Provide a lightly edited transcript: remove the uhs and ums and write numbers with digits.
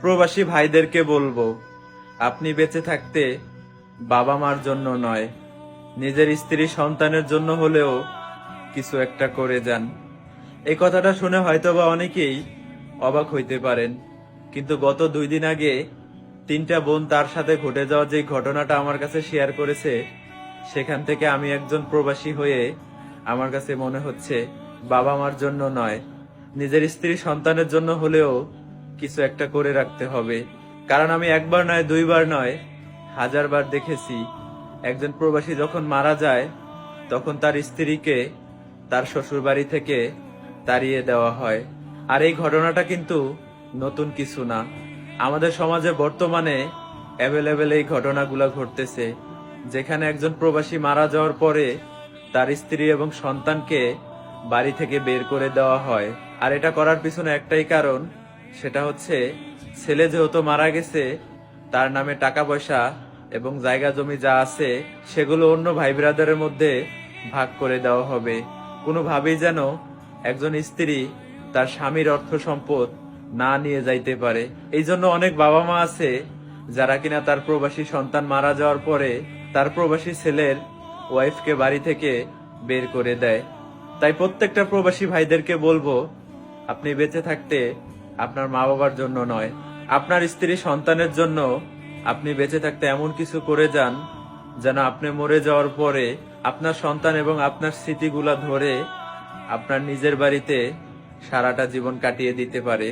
প্রবাসী ভাইদেরকে বলবো, আপনি বেঁচে থাকতে বাবা মার জন্য নয়, নিজের স্ত্রী সন্তানের জন্য হলেও কিছু একটা করে যান। এই কথাটা শুনে হয়তোবা অনেকেই অবাক হইতে পারেন, কিন্তু গত 2 দিন আগে 3টা বোন তার সাথে ঘটে যাওয়া যে ঘটনাটা আমার কাছে শেয়ার করেছে, সেখান থেকে আমি একজন প্রবাসী হয়ে আমার কাছে মনে হচ্ছে বাবা মার জন্য নয়, নিজের স্ত্রী সন্তানের জন্য হলেও কিছু একটা করে রাখতে হবে। কারণ আমি একবার নয়, 2বার নয়, 1000বার দেখেছি একজন প্রবাসী যখন মারা যায় তখন তার স্ত্রীকে তার শ্বশুর বাড়ি থেকে তাড়িয়ে দেওয়া হয়। আর এই ঘটনাটা কিন্তু নতুন কিছু না, আমাদের সমাজে বর্তমানে অ্যাভেলেবেল এই ঘটনাগুলো ঘটতেছে, যেখানে একজন প্রবাসী মারা যাওয়ার পরে তার স্ত্রী এবং সন্তানকে বাড়ি থেকে বের করে দেওয়া হয়। আর এটা করার পিছনে একটাই কারণ, সেটা হচ্ছে ছেলে যেহেতু মারা গেছে, তার নামে টাকা পয়সা এবং জায়গা জমি যা আছে সেগুলো অন্য ভাই ব্রাদারের মধ্যে ভাগ করে দেওয়া হবে। কোনোভাবেই যেন একজন স্ত্রী তার স্বামীর অর্থ সম্পদ না নিয়ে যাইতে পারে। এই জন্য অনেক বাবা মা আছে যারা কিনা তার প্রবাসী সন্তান মারা যাওয়ার পরে তার প্রবাসী ছেলের ওয়াইফকে বাড়ি থেকে বের করে দেয়। তাই প্রত্যেকটা প্রবাসী ভাইদেরকে বলবো, আপনি বেঁচে থাকতে আপনার মা বাবার জন্য নয়, আপনার স্ত্রী সন্তানের জন্য আপনি বেঁচে থাকতে এমন কিছু করে যান যেন আপনি মরে যাওয়ার পরে আপনার সন্তান এবং আপনার স্মৃতিগুলা ধরে আপনার নিজের বাড়িতে সারাটা জীবন কাটিয়ে দিতে পারে।